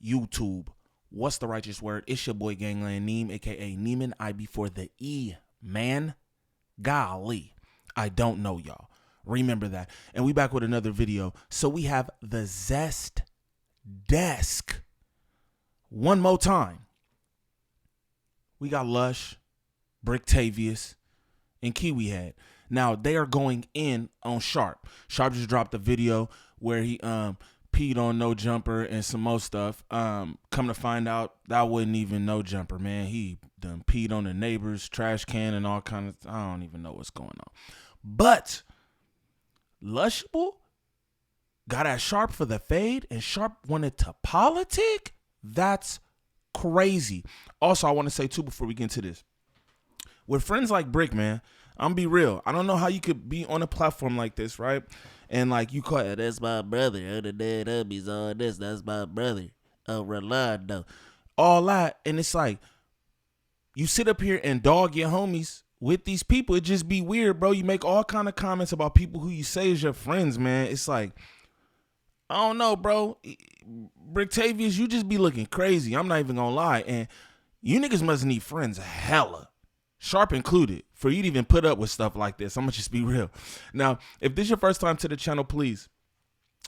YouTube, what's the righteous word? It's your boy Gangland Neem, aka Neiman. I before the E, man. Golly, I don't know, y'all. Remember that. And we back with another video. So we have the Zest desk. One more time. We got Lush, Brictavius, and Kiwi Head. Now they are going in on Sharp. Sharp just dropped a video where he peed on No Jumper and some more stuff. Come to find out, that wasn't even No Jumper, man. He done peed on the neighbor's trash can and all kind of, I don't even know what's going on. But Lushable got at Sharp for the fade, and Sharp wanted to politic? That's crazy. Also, I want to say too, before we get into this, with friends like Bricc, man, I'm be real. I don't know how you could be on a platform like this, right? And like you call it, that's my brother. Oh, the dead hubby's all this. That's my brother. Oh, Rolando. All that. And it's like, you sit up here and dog your homies with these people. It just be weird, bro. You make all kind of comments about people who you say is your friends, man. It's like, I don't know, bro. Brictavius, you just be looking crazy. I'm not even gonna lie. And you niggas must need friends hella. Sharp included, for you to even put up with stuff like this. I'm gonna just be real. Now, if this is your first time to the channel, please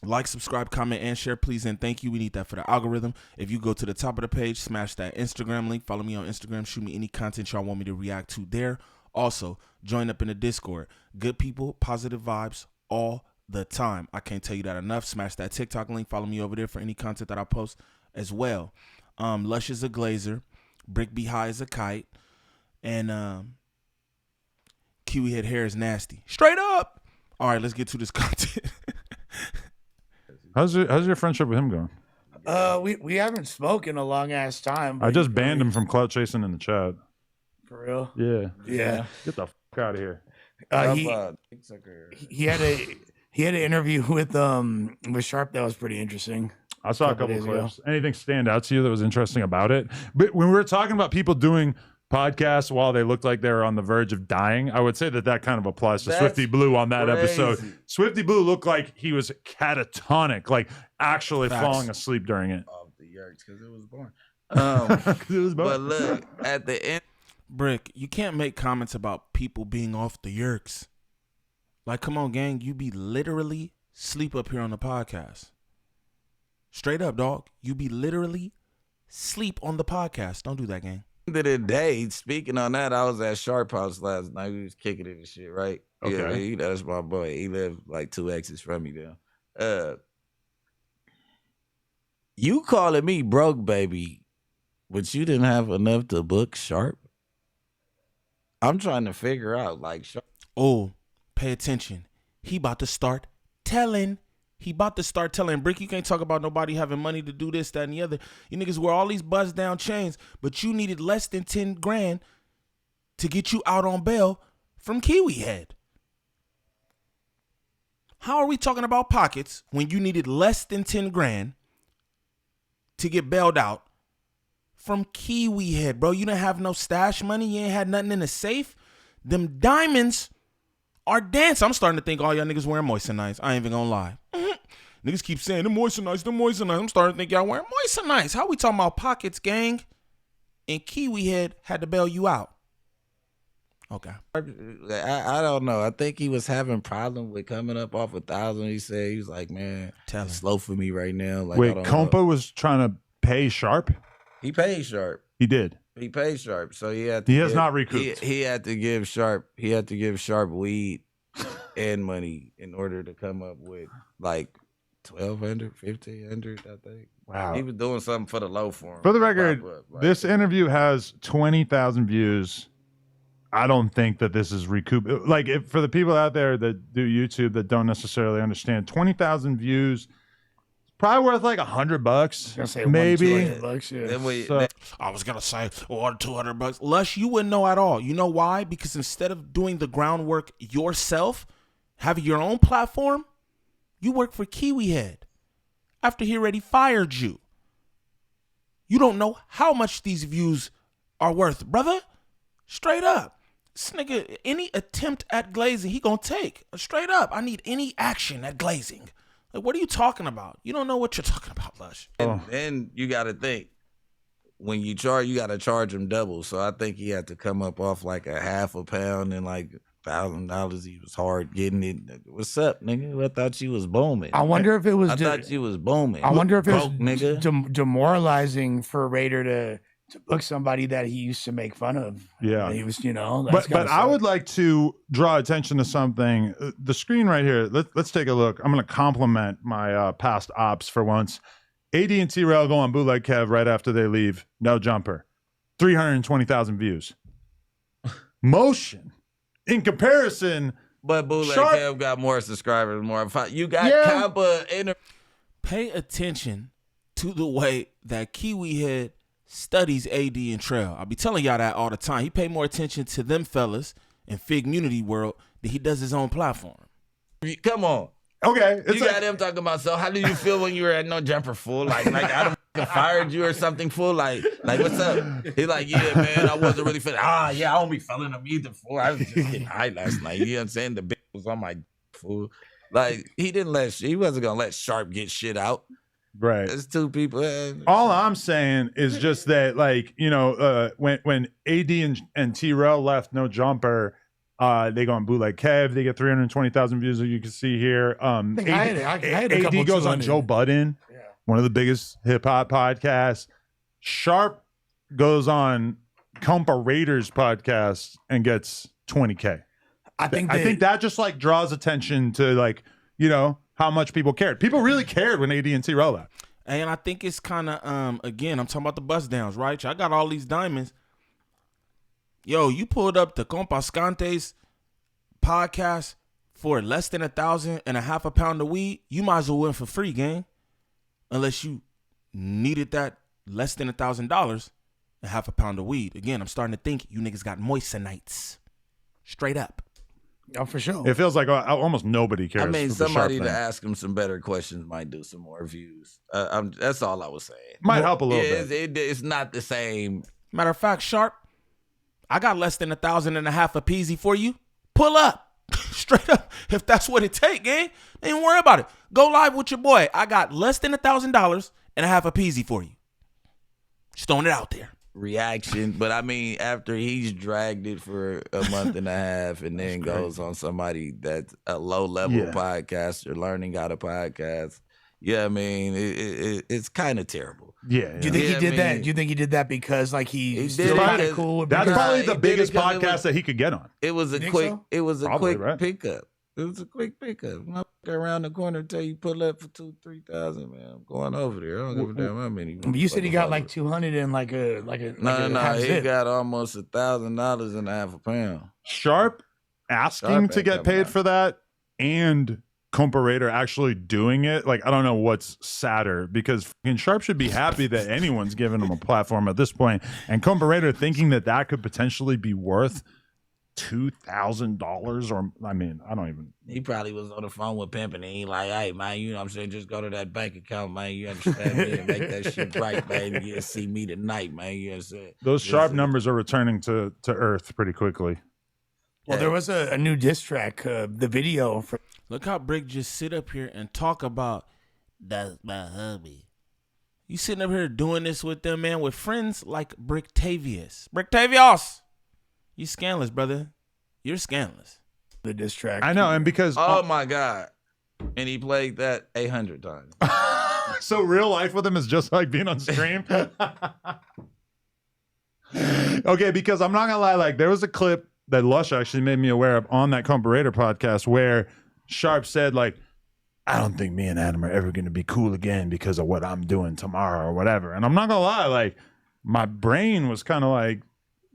like, subscribe, comment, and share, please, and thank you. We need that for the algorithm. If you go to the top of the page, smash that Instagram link. Follow me on Instagram. Shoot me any content y'all want me to react to there. Also, join up in the Discord. Good people, positive vibes all the time. I can't tell you that enough. Smash that TikTok link. Follow me over there for any content that I post as well. Lush is a glazer. Bricc be high as a kite. And Kiwi Head hair is nasty. Straight up. All right, let's get to this content. How's your friendship with him going? We haven't spoken a long ass time. I just banned him from clout chasing in the chat. For real? Yeah. Yeah. Get the fuck out of here. He had an interview with Sharp that was pretty interesting. I saw a couple clips. Anything stand out to you that was interesting about it? But when we were talking about people doing podcasts while they looked like they were on the verge of dying, I would say that kind of applies to Swifty Blue on that episode. Swifty Blue looked like he was catatonic, like actually falling asleep during it. Off the yerks because it was born. But look, at the end, Bricc, you can't make comments about people being off the yerks. Like, come on, gang, you be literally sleep up here on the podcast. Straight up, dog. You be literally sleep on the podcast. Don't do that, gang. End of the day, speaking on that, I was at Sharp House last night. We was kicking it and shit, right? Okay. Yeah, that's my boy. He lived like 2 exits from me now. You calling me broke, baby, but you didn't have enough to book Sharp? I'm trying to figure out, like, Sharp. Oh, pay attention. He about to start telling. He about to start telling. Bricc, you can't talk about nobody having money to do this, that, and the other. You niggas wear all these buzz down chains, but you needed less than 10 grand to get you out on bail from Kiwi Head. How are we talking about pockets when you needed less than 10 grand to get bailed out from Kiwi Head, bro? You didn't have no stash money. You ain't had nothing in the safe. Them diamonds are dancing. I'm starting to think all y'all niggas wearing moisturize. I ain't even gonna lie. Niggas keep saying the moisturize, the moisturize. I'm starting to think y'all wearing moisturize. How we talking about pockets, gang? And Kiwi Head had to bail you out. Okay. I don't know. I think he was having problem with coming up off 1,000. He said, he was like, man, it's slow for me right now. Like, wait, Compa was trying to pay Sharp? He paid Sharp. He did. He paid Sharp, so he had to. He has not recouped. He had to give Sharp. He had to give Sharp weed and money in order to come up with like 1,200, 1,500. I think. Wow. He was doing something for the low for him. For the record, this interview has 20,000 views. I don't think that this is recoup. Like, for the people out there that do YouTube that don't necessarily understand, 20,000 views. Probably worth like $100, maybe. $200, I was gonna say $200. Lush, you wouldn't know at all. You know why? Because instead of doing the groundwork yourself, having your own platform, you work for Kiwi Head after he already fired you. You don't know how much these views are worth, brother. Straight up. This nigga, any attempt at glazing, he gonna take. Straight up. I need any action at glazing. Like, what are you talking about? You don't know what you're talking about, Lush. And then you got to think, when you charge, you got to charge him double. So I think he had to come up off like a half a pound and like $1,000. He was hard getting it. What's up, nigga? I thought you was booming. I wonder if it was. I thought you was booming. I wonder if it was nigga. Demoralizing for Raider to book somebody that he used to make fun of. Yeah, he was, you know. But I would like to draw attention to something. The screen right here. Let's take a look. I'm going to compliment my past ops for once. AD and T-Rail go on Bootleg Kev right after they leave. No Jumper. 320,000 views. Motion. In comparison, but Bootleg Kev got more subscribers, more. You got Kappa in. Pay attention to the way that Kiwi Head studies AD and Trail. I'll be telling y'all that all the time. He pay more attention to them fellas in Figgmunityworld than he does his own platform. Come on. Okay. You got him talking about, so how did you feel when you were at No Jumper, fool? Like Adam fired you or something, fool? Like what's up? He's like, yeah, man, I wasn't really feeling. Yeah, I don't be feeling him either, fool. I was just getting high last night. You know what I'm saying? The bitch was on my fool. Like, he wasn't going to let Sharp get shit out. Right. There's two people. All I'm saying is just that, like, you know, when AD and T-Rail left No Jumper, they go on Bootleg Kev. They get 320,000 views, as you can see here. I had a couple AD goes on Joe Budden, one of the biggest hip hop podcasts. Sharp goes on Comparator's podcast and gets 20K. I think that just like draws attention to, like, you know, how much people cared. People really cared when AD and T-Rail left. And I think it's kind of, again, I'm talking about the bust downs, right? I got all these diamonds. Yo, you pulled up the Compascante's podcast for less than 1,000 and a half a pound of weed. You might as well win for free, gang. Unless you needed that less than $1,000 and half a pound of weed. Again, I'm starting to think you niggas got moistenites. Straight up. Oh, for sure. It feels like almost nobody cares. I mean, somebody to ask him some better questions might do some more views. That's all I was saying. Might help a little bit. It's not the same. Matter of fact, Sharp, I got less than 1,000 and a half a peasy for you. Pull up. Straight up. If that's what it take, gang. Ain't worry about it. Go live with your boy. I got less than $1,000 and a half a peasy for you. Just throwing it out there. Reaction, but I mean, after he's dragged it for a month and a half and then goes on somebody that's a low-level podcaster learning how to podcast, I mean, it's kind of terrible. Yeah. Do you think he did that? Do you think he did that because, like, he's still kind of cool with That's probably the biggest podcast that he could get on. It was a quick pickup. It was a quick pickup. I'm around the corner, tell you pull up for 2,000-3,000, man. I'm going over there. I don't give a damn how many. You said he got like 200 and like a no. He got almost $1,000 and a half a pound. Sharp asking to get paid for that, and Comparator actually doing it. Like, I don't know what's sadder, because fucking Sharp should be happy that anyone's giving him a platform at this point, and Comparator thinking that could potentially be worth $2,000, or I mean, I don't even. He probably was on the phone with Pimpin' and he like, hey man, you know what I'm saying? Just go to that bank account, man. You understand me, and make that shit right, man. You see me tonight, man. You know what I'm saying? Those Sharp numbers are returning to earth pretty quickly. Well, there was a new diss track, the video. Look how Bricc just sit up here and talk about that's my hubby. You sitting up here doing this with them, man, with friends like Brictavious. Brictavious! You scandalous, brother. You're scandalous. The diss track. I know, and because oh my God. And he played that 800 times. So real life with him is just like being on stream. Okay, because I'm not gonna lie, like there was a clip that Lush actually made me aware of on that Comparator podcast where Sharp said, like, I don't think me and Adam are ever gonna be cool again because of what I'm doing tomorrow or whatever. And I'm not gonna lie, like my brain was kind of like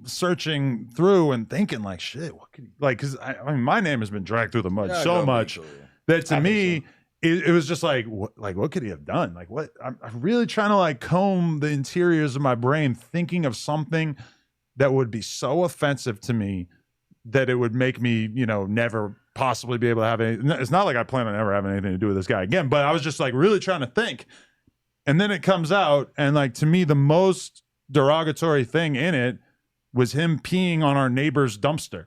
searching through and thinking like, shit, what could he, like, because I mean my name has been dragged through the mud so much that to me it was just like what could he have done? Like, what I'm really trying to like comb the interiors of my brain, thinking of something that would be so offensive to me that it would make me, you know, never possibly be able to have any. It's not like I plan on ever having anything to do with this guy again, but I was just like really trying to think. And then it comes out, and like to me, the most derogatory thing in it was him peeing on our neighbor's dumpster,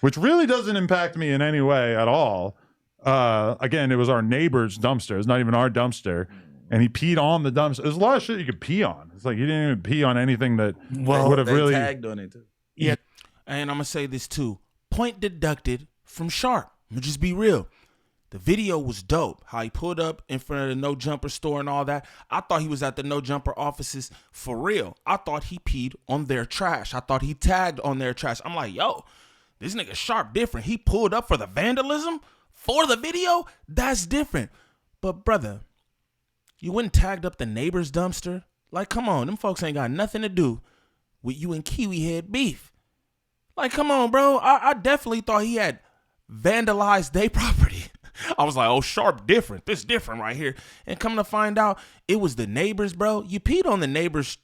which really doesn't impact me in any way at all. Again, it was our neighbor's dumpster. It's not even our dumpster. And he peed on the dumpster. There's a lot of shit you could pee on. It's like you didn't even pee on anything that would have really tagged on it too. Yeah. And I'm going to say this too. Point deducted from Sharp. I'm going to just be real. The video was dope. How he pulled up in front of the No Jumper store and all that. I thought he was at the No Jumper offices for real. I thought he peed on their trash. I thought he tagged on their trash. I'm like, yo, this nigga Sharp different. He pulled up for the vandalism for the video? That's different. But brother, you went and tagged up the neighbor's dumpster? Like, come on, them folks ain't got nothing to do with you and Kiwi head beef. Like, come on, bro. I definitely thought he had vandalized their property. I was like, oh, Sharp different. This different right here. And come to find out, it was the neighbors, bro. You peed on the neighbors.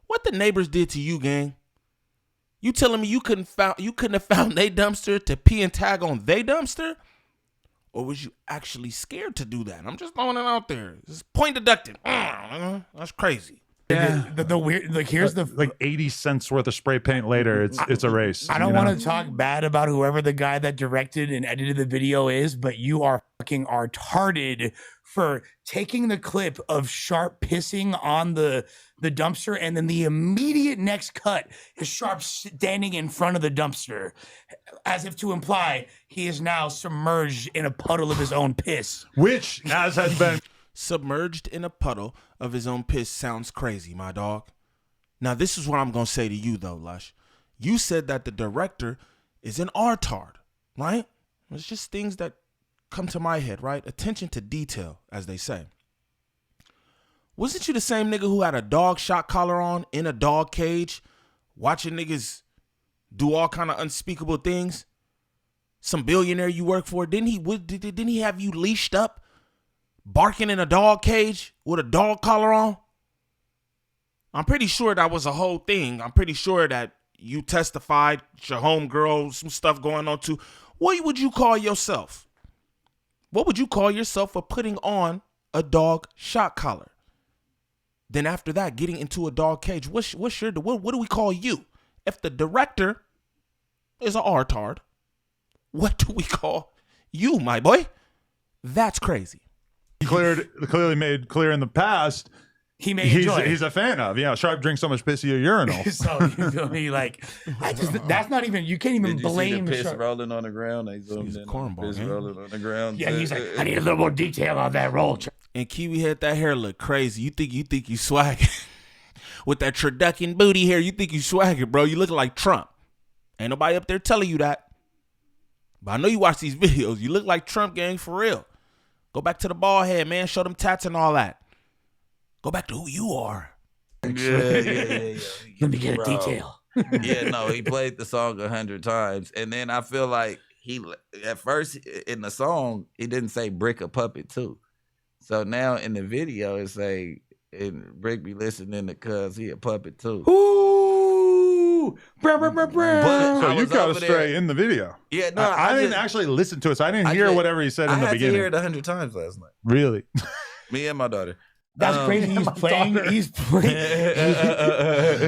What the neighbors did to you, gang? You telling me you couldn't have found their dumpster to pee and tag on their dumpster? Or was you actually scared to do that? I'm just throwing it out there. It's point deducted. That's crazy. Yeah. The weird, like, here's the like 80 cents worth of spray paint later. It's a race. I don't want to talk bad about whoever the guy that directed and edited the video is, but you are fucking retarded for taking the clip of Sharp pissing on the dumpster, and then the immediate next cut is Sharp standing in front of the dumpster, as if to imply he is now submerged in a puddle of his own piss. Which, as has been submerged in a puddle of his own piss sounds crazy, my dog. Now, this is what I'm going to say to you, though, Lush. You said that the director is an artard, right? It's just things that come to my head, right? Attention to detail, as they say. Wasn't you the same nigga who had a dog shot collar on in a dog cage, watching niggas do all kind of unspeakable things? Some billionaire you work for, didn't he have you leashed up, barking in a dog cage with a dog collar on? I'm pretty sure that was a whole thing. I'm pretty sure that you testified, your homegirl, some stuff going on too. What would you call yourself? What would you call yourself for putting on a dog shot collar? Then after that, getting into a dog cage. What do we call you? If the director is a artard, what do we call you, my boy? That's crazy. Clearly made clear in the past. He may enjoy it. He's a fan of. Yeah, Sharp drinks so much pissy urinal. So you feel me? Like, that's not even. You can't even blame the piss Sharp. rolling on the ground. They zoomed in on the piss rolling on the ground. Yeah, he's like, I need a little more detail on that roll. And Kiwi had that hair look crazy. You think you swagging with that turducken booty hair? You think you swagging, bro? You looking like Trump. Ain't nobody up there telling you that. But I know you watch these videos. You look like Trump, gang, for real. Go back to the bald head, man. Show them tats and all that. Go back to who you are. Yeah. Let me get a detail. Yeah, no, he played the song 100 times. And then I feel like at first in the song, he didn't say Bricc a puppet too. So now in the video, it say, and Bricc be listening to cuz he a puppet too. Ooh! So you got astray in the video. Yeah, no, I didn't actually listen to it, so I didn't hear whatever he said in the beginning. I hear it 100 times last night. Really? Me and my daughter. That's crazy. He's playing. He's playing.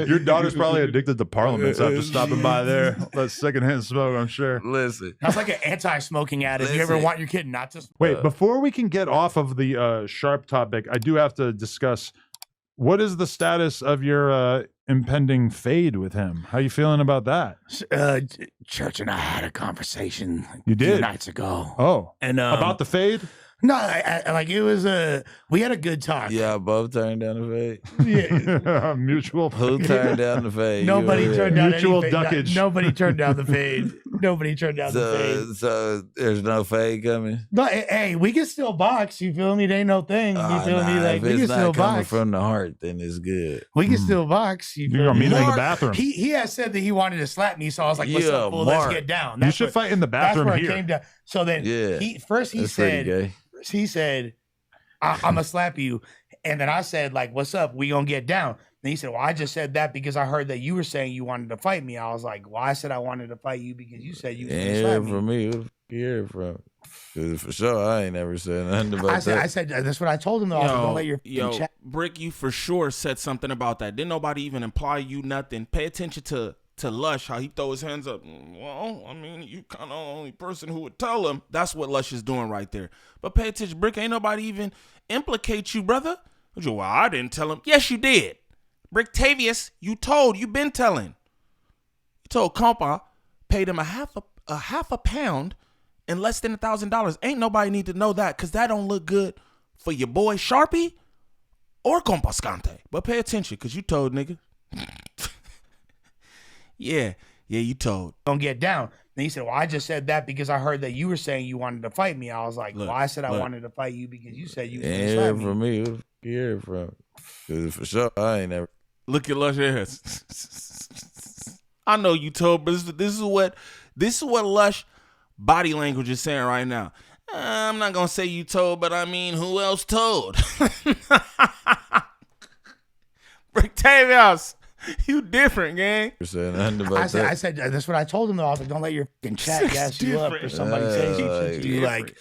Your daughter's probably addicted to Parliaments after stopping by there. That's secondhand smoke, I'm sure. Listen. That's like an anti-smoking ad. If you ever want your kid not to smoke. Wait, before we can get off of the Sharp topic, I do have to discuss, what is the status of your impending fade with him? How you feeling about that? Church and I had a conversation You did? 2 nights ago. Oh, and about the fade? No, like it was we had a good talk. Yeah, both turned down the fade. Yeah. Mutual. Who turned down the fade? Nobody turned down mutual any duckage. Nobody turned down the fade. Nobody turned down the fade. So there's no fade coming. But hey, we can still box. You feel me? It ain't no thing. You feel me? Like if we can it's still not coming box. from the heart, then it's good. We can still box. You You're gonna meet him in the Mark, bathroom. He has said that he wanted to slap me, so I was like, "What's up, fool? Mark. Let's get down." You should fight in the bathroom that's where here. it came down. So then he That's pretty said, gay. I'm gonna slap you, and then I said, like, "What's up? We gonna get down?" And he said, "Well, I just said that because I heard that you were saying you wanted to fight me." I was like, "Well, I said I wanted to fight you because you said you was gonna Yeah, slap me." from me. Who the f- you hear it from? For sure, I ain't never said nothing about that. I said that's what I told him though. Don't let your chat. Bricc, you for sure said something about that. Didn't nobody even imply you nothing. Pay attention to Lush, how he throw his hands up. Well, I mean, you kind of the only person who would tell him. That's what Lush is doing right there. But pay attention, Bricc, ain't nobody even implicate you, brother. Well, I didn't tell him. Yes, you did. Brictavius, you been telling. You told Compa, paid him a half a pound and less than $1,000. Ain't nobody need to know that, because that don't look good for your boy Sharpie or Compascante. But pay attention, because you told, nigga. Yeah, you told. Don't get down. Then he said, well, I just said that because I heard that you were saying you wanted to fight me. I was like, well, I said I wanted to fight you because you said you was going to fight me. From me. Who you hear from? For sure, I ain't never. Look at Lush ass. I know you told, but this is what Lush body language is saying right now. I'm not gonna say you told, but I mean, who else told? Brictavius, you different, gang. I said that's what I told him though. I was like, don't let your chat gas you up or somebody say shit to you. Like,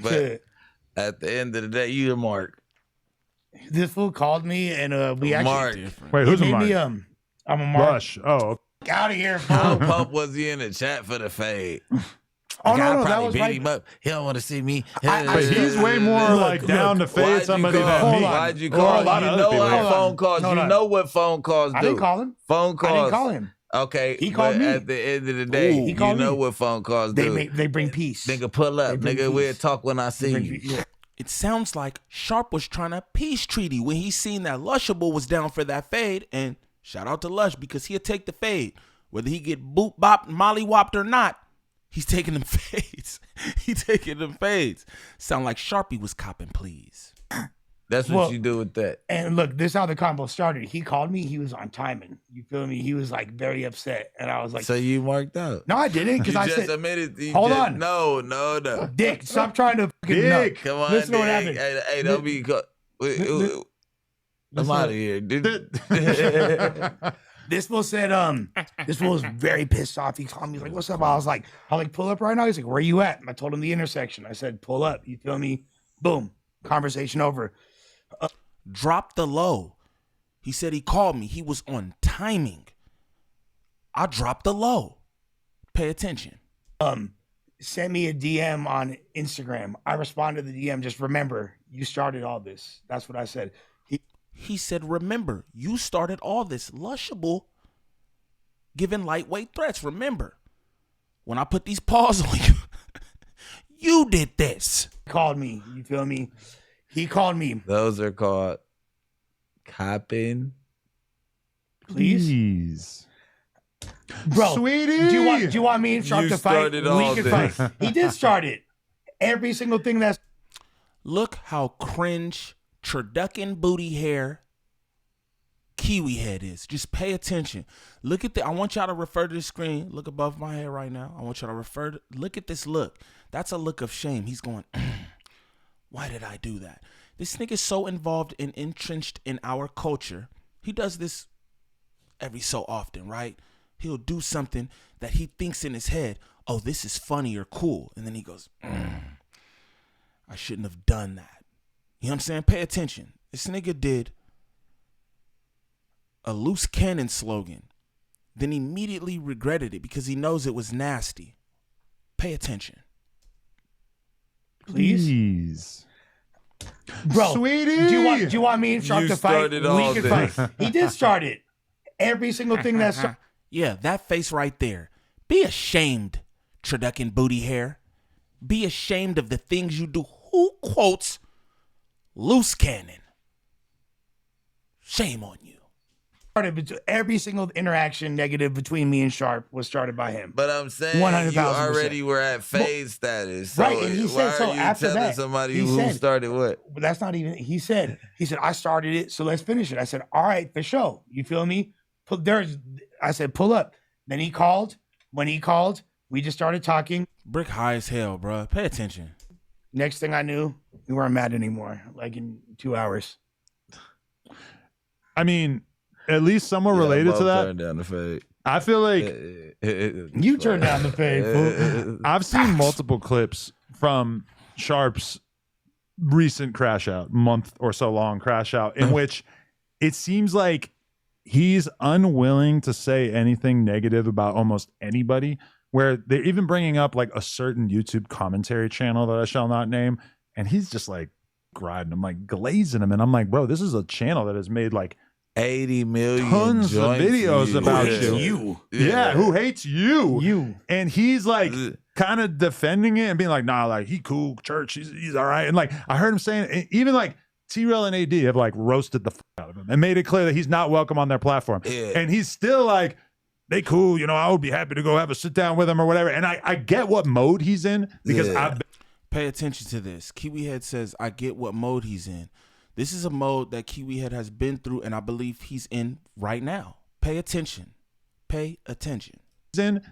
but at the end of the day, you the mark. This fool called me and we actually Different. Wait, who's a mark? I'm a mark. Lush. Oh, out of here, fool. How pumped was he in the chat for the fade? Oh no, that was right. Him up. He don't want to see me. but he's way more down to fade somebody than me. Why'd you call him? You know how phone calls. You know what phone calls do. I didn't call him. Phone calls. I didn't call him. Okay, he called me. At the end of the day, you know what phone calls do. They bring peace. Nigga, pull up. Nigga, we'll talk when I see you. Yeah. It sounds like Sharp was trying to peace treaty when he seen that Lushable was down for that fade. And shout out to Lush, because he'll take the fade. Whether he get boop bopped, molly-whopped or not, he's taking them fades. Sound like Sharpie was copping, please. That's what you do with that. And look, this is how the combo started. He called me. He was on timing. You feel me? He was like very upset. And I was like, so you marked out? No, I didn't. Because I said, admitted. Hold on. No. Dick, stop trying to fucking Dick. Come on, listen Dick. To what happened. Hey, don't be. I'm out of here, dude. This fool said, this fool was very pissed off. He called me, he's like, what's up? I was like, pull up right now. He's like, where you at? I told him the intersection. I said, pull up. You feel me? Boom. Conversation over. Drop the low. He said he called me. He was on timing. I dropped the low. Pay attention. Send me a DM on Instagram. I responded to the DM. Just remember, you started all this. That's what I said. He said, remember, you started all this. Lushable giving lightweight threats. Remember, when I put these paws on you, you did this. He called me. You feel me? He called me. Those are called copping. Please. Bro, sweetie. Do you want me and Sharp to fight? We can fight. He did start it. Every single thing that's. Look how cringe turducken booty hair Kiwi head is. Just pay attention. Look at I want y'all to refer to the screen. Look above my head right now. I want y'all to look at this look. That's a look of shame. He's going, why did I do that? This nigga's so involved and entrenched in our culture. He does this every so often, right? He'll do something that he thinks in his head, oh, this is funny or cool. And then he goes, I shouldn't have done that. You know what I'm saying? Pay attention. This nigga did a loose cannon slogan, then immediately regretted it because he knows it was nasty. Pay attention. Please. Bro, sweetie. Do you want me and Sharp to fight? We can fight. He did start it. Every single thing that's. Yeah, that face right there. Be ashamed, turducken booty hair. Be ashamed of the things you do. Who quotes loose cannon? Shame on you. Every single interaction negative between me and Sharp was started by him. But I'm saying 100,000%. You already were at phase status. So right, and he said so after that. Somebody who started what? But that's not even, he said, I started it, so let's finish it. I said, all right, for sure. You feel me? I said, pull up. Then he called. When he called, we just started talking. Bricc high as hell, bro. Pay attention. Next thing I knew, we weren't mad anymore, like in 2 hours. I mean, at least somewhat related to that. Turn down the fade. I feel like you turned down the fade, fool. I've seen multiple clips from Sharp's recent crash out, month or so long crash out, in which it seems like he's unwilling to say anything negative about almost anybody, where they're even bringing up like a certain YouTube commentary channel that I shall not name, and he's just like grinding him, like glazing him, and I'm like, bro, this is a channel that has made like 80 million tons of videos about you. Yeah, who hates you? And he's like kind of defending it and being like, nah, like he cool, church, he's all right. And like I heard him saying, even like T-Rail and AD have like roasted the fuck out of him and made it clear that he's not welcome on their platform. Yeah. And he's still like, they cool, you know, I would be happy to go have a sit down with him or whatever. And I get what mode he's in, because pay attention to this. Kiwi Head says, I get what mode he's in. This is a mode that Kiwi Head has been through, and I believe he's in right now. Pay attention. Pay attention.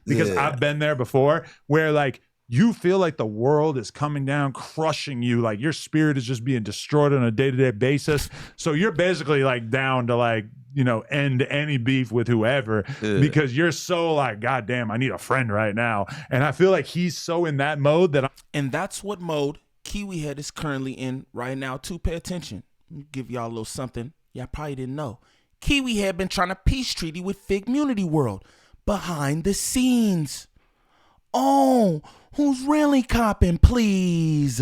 Because I've been there before, where like you feel like the world is coming down, crushing you, like your spirit is just being destroyed on a day-to-day basis. So you're basically like down to like, you know, end any beef with whoever, because you're so like, God damn, I need a friend right now. And I feel like he's so in that mode that and that's what mode Kiwi Head is currently in right now too. Pay attention. Let me give y'all a little something y'all probably didn't know. Kiwi Head been trying to peace treaty with Figgmunityworld behind the scenes. Oh, who's really copping, please?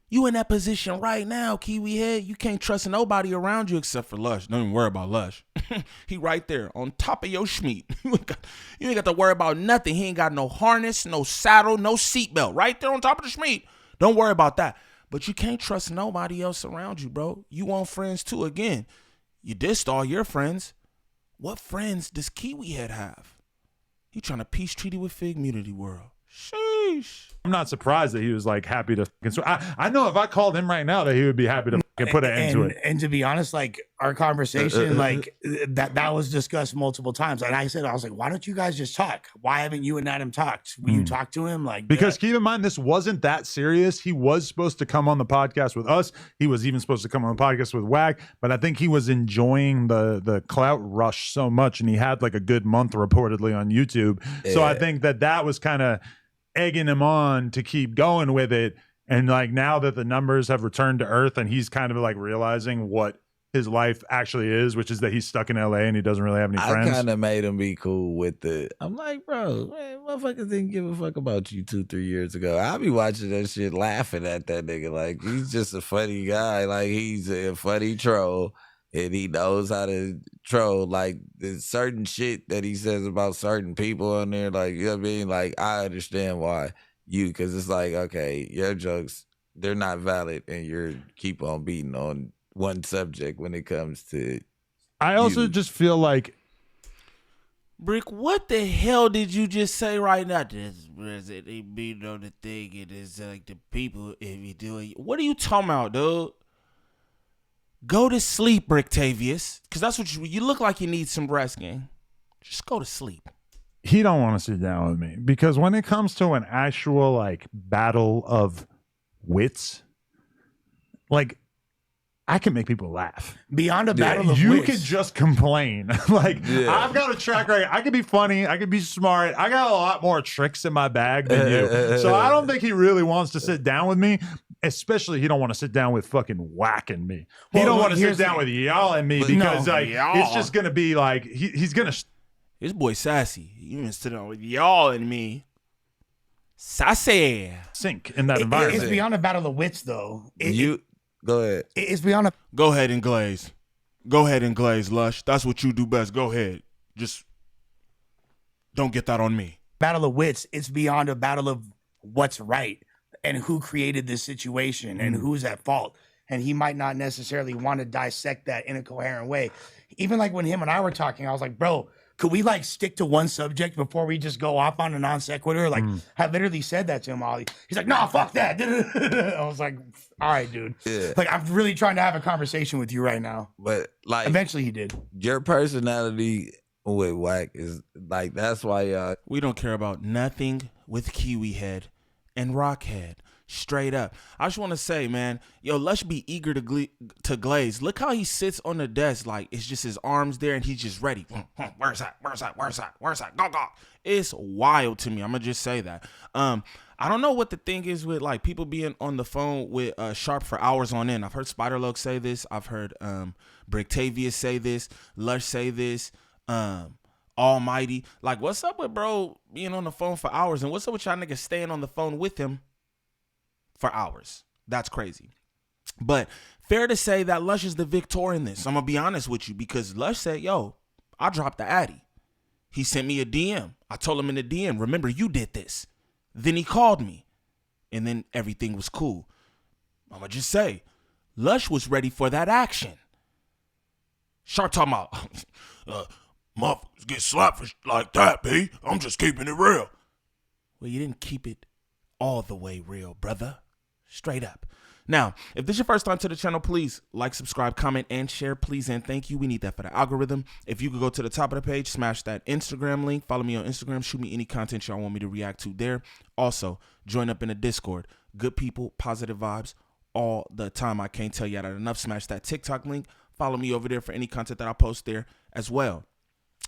You in that position right now, Kiwi Head. You can't trust nobody around you except for Lush. Don't even worry about Lush. He right there on top of your schmeat. You ain't got to worry about nothing. He ain't got no harness, no saddle, no seatbelt. Right there on top of the schmeat. Don't worry about that. But you can't trust nobody else around you, bro. You want friends too. Again, you dissed all your friends. What friends does Kiwi Head have? He trying to peace treaty with Figgmunityworld. Sheesh. I'm not surprised that he was like happy to. I know if I called him right now that he would be happy to put an end to it. And to be honest, like our conversation, like that was discussed multiple times. And I said, I was like, why don't you guys just talk? Why haven't you and Adam talked? Will you talk to him? Like, because keep in mind, this wasn't that serious. He was supposed to come on the podcast with us. He was even supposed to come on the podcast with Wag. But I think he was enjoying the clout rush so much, and he had like a good month reportedly on YouTube. Yeah. So I think that was kind of egging him on to keep going with it. And like now that the numbers have returned to earth and he's kind of like realizing what his life actually is, which is that he's stuck in LA and he doesn't really have any friends. I kind of made him be cool with it. I'm like, bro, man, motherfuckers didn't give a fuck about you 2-3 years ago. I'll be watching that shit laughing at that nigga. Like, he's just a funny guy. Like, he's a funny troll. And he knows how to troll. Like, there's certain shit that he says about certain people on there. Like, you know what I mean? Like, I understand why because it's like, okay, your jokes, they're not valid, and you're keep on beating on one subject when it comes to I also just feel like Bricc, what the hell did you just say right now? They beating on the thing, and it's like the people, if you do it. What are you talking about, dude? Go to sleep, Bricktavius, because that's what you look like. You need some rest, gang. Just go to sleep. He don't want to sit down with me, because when it comes to an actual like battle of wits, like I can make people laugh. Beyond a battle of you wits. could just complain. Like I've got a track record. I could be funny. I could be smart. I got a lot more tricks in my bag than you. So I don't think he really wants to sit down with me. Especially, he don't want to sit down with fucking whacking me. He don't want to sit down with y'all and me, because like it's just gonna be like he's gonna. This boy sassy. You even sit down with y'all and me. Sassy. Sink in that environment. It's beyond a battle of wits, though. Go ahead. It's beyond a. Go ahead and glaze. Go ahead and glaze, Lush. That's what you do best. Go ahead. Just don't get that on me. Battle of wits. It's beyond a battle of what's right and who created this situation and who's at fault. And he might not necessarily want to dissect that in a coherent way. Even like when him and I were talking, I was like, bro, could we like stick to one subject before we just go off on a non sequitur? Like I literally said that to him, Ollie. He's like, nah, fuck that. I was like, all right, dude. Yeah. Like, I'm really trying to have a conversation with you right now. But like eventually he did. Your personality with Whack is like, that's why we don't care about nothing with Kiwi Head and Rock Head. Straight up. I just want to say, man, yo, Lush be eager to glaze. Look how he sits on the desk, like it's just his arms there and he's just ready. Where's that? Where's that? Where's that? Where's that? Go, go. It's wild to me. I'm going to just say that. I I don't know what the thing is with like people being on the phone with Sharp for hours on end. I've heard Spiderloak say this. I've heard Brictavius say this. Lush say this. Almighty. Like, what's up with bro being on the phone for hours? And what's up with y'all niggas staying on the phone with him for hours? That's crazy. But fair to say that Lush is the victor in this. I'm going to be honest with you because Lush said, yo, I dropped the Addy. He sent me a DM. I told him in the DM, remember, you did this. Then he called me. And then everything was cool. I'm going to just say, Lush was ready for that action. Sharp talking about, motherfuckers get slapped like that, B. I'm just keeping it real. Well, you didn't keep it all the way real, brother. Straight up. Now, if this is your first time to the channel, please like, subscribe, comment, and share. Please and thank you. We need that for the algorithm. If you could go to the top of the page, smash that Instagram link. Follow me on Instagram. Shoot me any content y'all want me to react to there. Also, join up in the Discord. Good people, positive vibes all the time. I can't tell you that enough. Smash that TikTok link. Follow me over there for any content that I post there as well.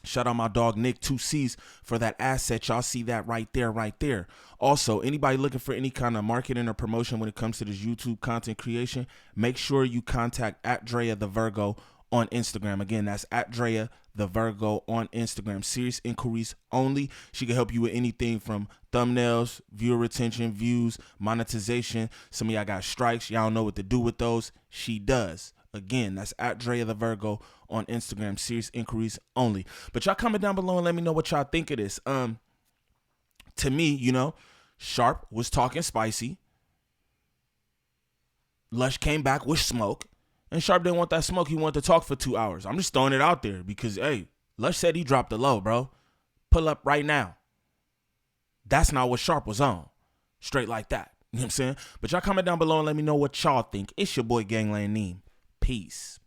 Shout out my dog Nick 2C's for that asset. Y'all see that right there. Also, anybody looking for any kind of marketing or promotion when it comes to this YouTube content creation, make sure you contact @Drea_the_Virgo on Instagram. Again, that's @Drea_the_Virgo on Instagram. Serious inquiries only. She can help you with anything from thumbnails, viewer retention, views, monetization. Some of y'all got strikes. Y'all don't know what to do with those. She does. Again, that's @Drea_the_Virgo on Instagram. Serious inquiries only. But y'all comment down below and let me know what y'all think of this. To me, you know, Sharp was talking spicy. Lush came back with smoke. And Sharp didn't want that smoke. He wanted to talk for 2 hours. I'm just throwing it out there because, hey, Lush said he dropped the low, bro. Pull up right now. That's not what Sharp was on. Straight like that. You know what I'm saying? But y'all comment down below and let me know what y'all think. It's your boy Gangland Neem. Peace.